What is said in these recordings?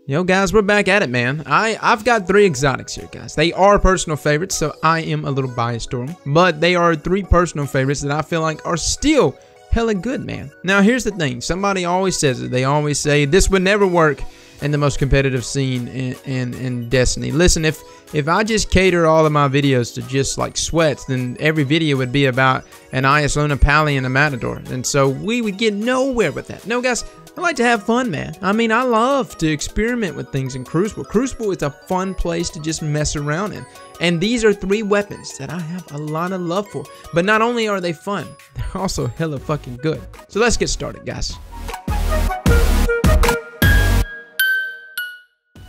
Yo guys, we're back at it, man. I've got 3 exotics here, guys. They are personal favorites, so I am a little biased to them. But they are 3 personal favorites that I feel like are still hella good, man. Now here's the thing. Somebody always says it. They always say this would never work in the most competitive scene in Destiny. Listen, if I just cater all of my videos to just like sweats, then every video would be about an IS Luna Pally and a Matador. And so we would get nowhere with that. No, guys. I like to have fun, man. I mean, I love to experiment with things in Crucible. Crucible is a fun place to just mess around in. And these are 3 weapons that I have a lot of love for. But not only are they fun, they're also hella fucking good. So let's get started, guys.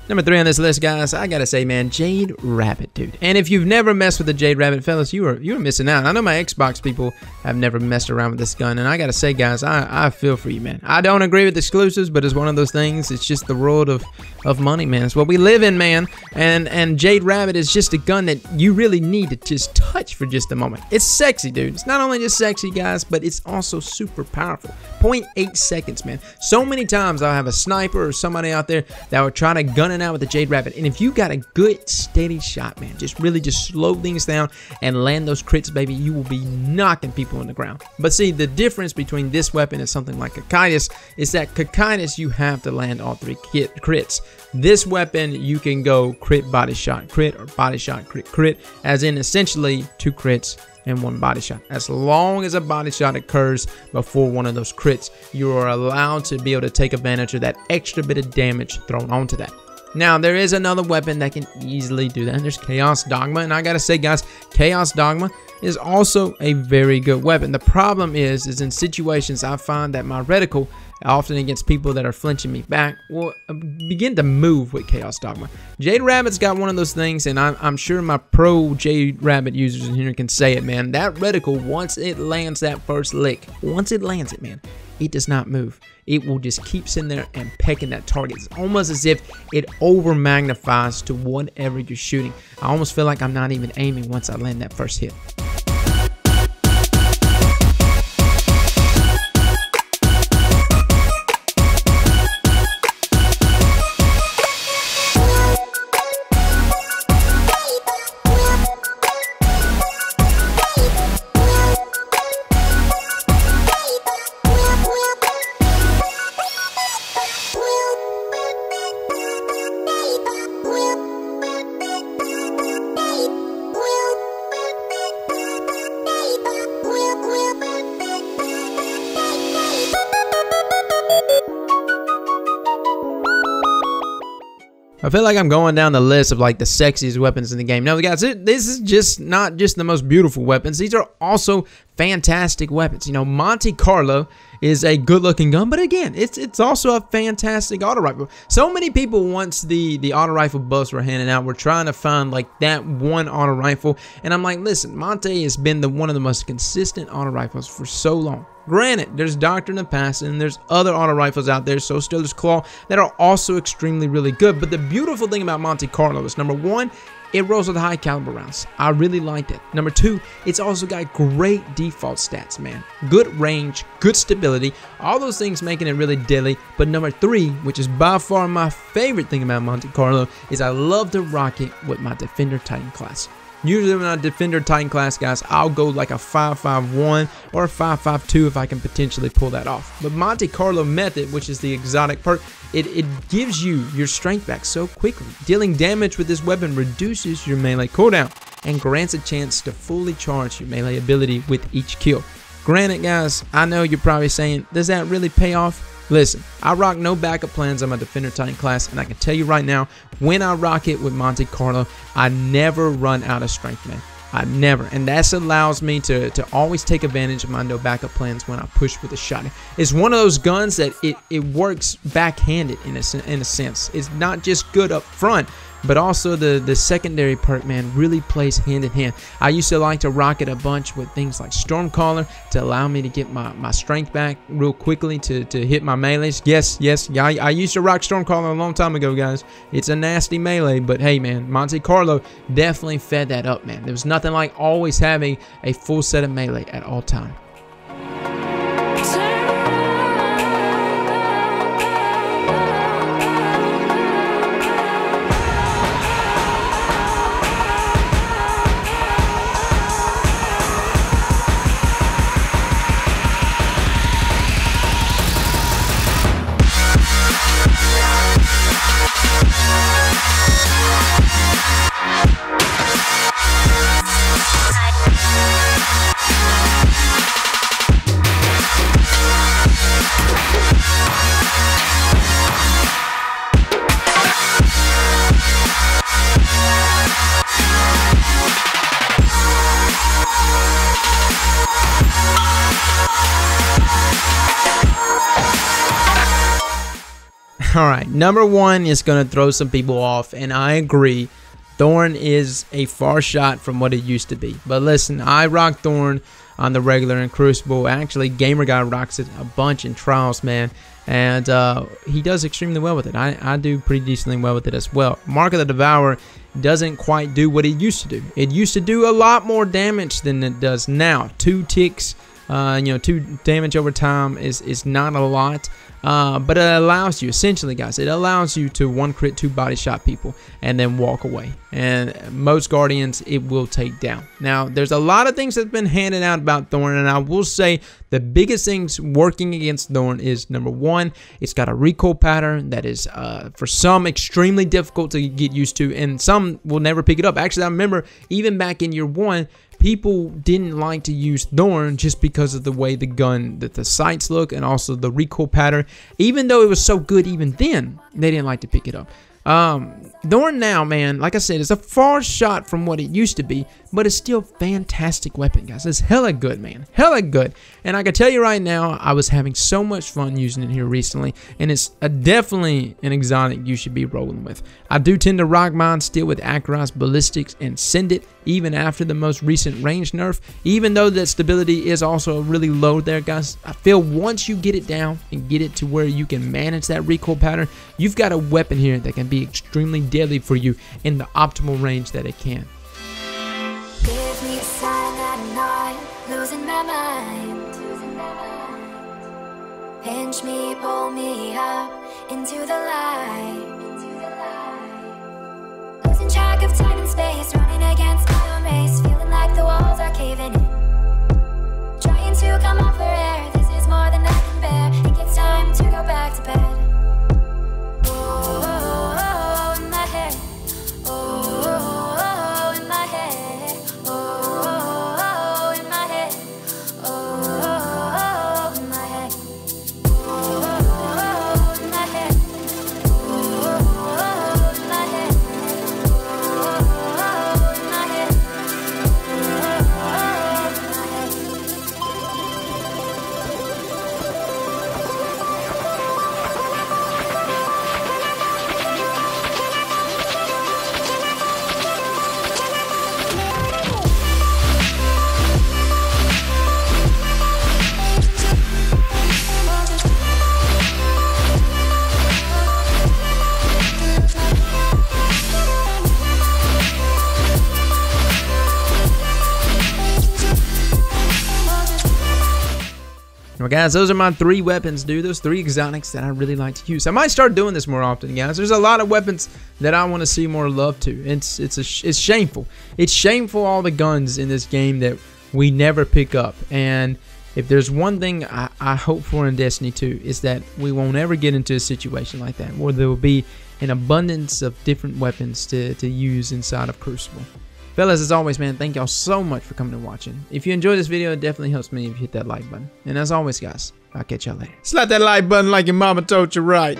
Number 3 on this list, guys, I gotta say, man, Jade Rabbit, dude. And if you've never messed with the Jade Rabbit, fellas, you are missing out. I know my Xbox people have never messed around with this gun, and I gotta say, guys, I feel for you, man. I don't agree with exclusives, but it's one of those things. It's just the world of money, man. It's what we live in, man. And Jade Rabbit is just a gun that you really need to just touch for just a moment. It's sexy, dude. It's not only just sexy, guys, but it's also super powerful. 0.8 seconds, man. So many times I'll have a sniper or somebody out there that will try to gun it out with the Jade Rabbit, and if you got a good steady shot, man, just slow things down and land those crits, baby, you will be knocking people on the ground. But see, the difference between this weapon and something like Cocytus is that Cocytus, you have to land all 3 crits. This weapon, you can go crit, body shot, crit, or body shot, crit, crit, as in essentially 2 crits and 1 body shot. As long as a body shot occurs before one of those crits, you are allowed to be able to take advantage of that extra bit of damage thrown onto that. Now, there is another weapon that can easily do that, and there's Chaos Dogma, and I gotta say, guys, Chaos Dogma is also a very good weapon. The problem is in situations I find that my reticle, often against people that are flinching me back, will begin to move with Chaos Dogma. Jade Rabbit's got one of those things, and I'm sure my pro Jade Rabbit users in here can say it, man. That reticle, once it lands that first lick, once it lands it, man, it does not move. It will just keep sitting there and pecking that target. It's almost as if it over magnifies to whatever you're shooting. I almost feel like I'm not even aiming once I land that first hit. I feel like I'm going down the list of like the sexiest weapons in the game. No, guys, this is just not just the most beautiful weapons. These are also fantastic weapons. You know, Monte Carlo is a good-looking gun, but again, it's also a fantastic auto rifle. So many people, once the auto rifle buffs were handed out, were trying to find like that one auto rifle, and I'm like, listen, Monte has been one of the most consistent auto rifles for so long. Granted, there's Doctrine of Passing, and there's other auto rifles out there, so Stealer's Claw, that are also extremely really good. But the beautiful thing about Monte Carlo is, number 1, it rolls with high caliber rounds. I really like that. Number 2, it's also got great default stats, man. Good range, good stability, all those things making it really deadly. But number 3, which is by far my favorite thing about Monte Carlo, is I love to rock it with my Defender Titan class. Usually when I Defender Titan class, guys, I'll go like a 5.51 or a 5.52 if I can potentially pull that off. But Monte Carlo method, which is the exotic perk, it gives you your strength back so quickly. Dealing damage with this weapon reduces your melee cooldown and grants a chance to fully charge your melee ability with each kill. Granted, guys, I know you're probably saying, does that really pay off? Listen, I rock no backup plans on my Defender Titan class, and I can tell you right now, when I rock it with Monte Carlo, I never run out of strength, man. I never. And that allows me to always take advantage of my no backup plans when I push with a shotgun. It's one of those guns that it works backhanded in a sense. It's not just good up front, but also the secondary perk, man, really plays hand in hand. I used to like to rock it a bunch with things like Stormcaller to allow me to get my strength back real quickly to hit my melees. Yes, I used to rock Stormcaller a long time ago, guys. It's a nasty melee, but hey, man, Monte Carlo definitely fed that up, man. There was nothing like always having a full set of melee at all times. All right, number one is going to throw some people off, and I agree. Thorn is a far shot from what it used to be. But listen, I rock Thorn on the regular in Crucible. Actually, Gamer Guy rocks it a bunch in Trials, man. And he does extremely well with it. I do pretty decently well with it as well. Mark of the Devourer doesn't quite do what it used to do. It used to do a lot more damage than it does now. 2 ticks, 2 damage over time is not a lot. But it allows you, essentially, guys, it allows you to 1 crit 2 body shot people and then walk away. And most Guardians, it will take down. Now, there's a lot of things that's been handed out about Thorn, and I will say the biggest things working against Thorn is, number one, it's got a recoil pattern that is, for some, extremely difficult to get used to, and some will never pick it up. Actually, I remember even back in year 1, people didn't like to use Thorn just because of the way the gun, that the sights look, and also the recoil pattern. Even though it was so good even then, they didn't like to pick it up. Thorn now, man, like I said, it's a far shot from what it used to be, but it's still a fantastic weapon, guys. It's hella good, man. Hella good. And I can tell you right now, I was having so much fun using it here recently, and it's definitely an exotic you should be rolling with. I do tend to rock mine still with Aztecross, Ballistics, and Send It, even after the most recent range nerf. Even though that stability is also really low there, guys, I feel once you get it down and get it to where you can manage that recoil pattern, you've got a weapon here that can be extremely deadly for you in the optimal range that it can. Give me a sign that I'm not losing my mind. Pinch me, pull me up into the light. Losing track of time and space, running against my own race, feeling like the walls are caving in. Trying to come up for air, this is more than I can bear. Think it's time to go back to bed. Oh, in my head. Oh, in my head. Oh, in my head. Oh, in my head. Oh, in my head. Oh, in my head. Well, guys, those are my 3 weapons, dude. Those 3 exotics that I really like to use. I might start doing this more often, guys. There's a lot of weapons that I want to see more love to. It's shameful. It's shameful, all the guns in this game that we never pick up. And if there's one thing I hope for in Destiny 2 is that we won't ever get into a situation like that, where there will be an abundance of different weapons to use inside of Crucible. Fellas, as always, man, thank y'all so much for coming and watching. If you enjoyed this video, it definitely helps me if you hit that like button. And as always, guys, I'll catch y'all later. Slap that like button like your mama told you right.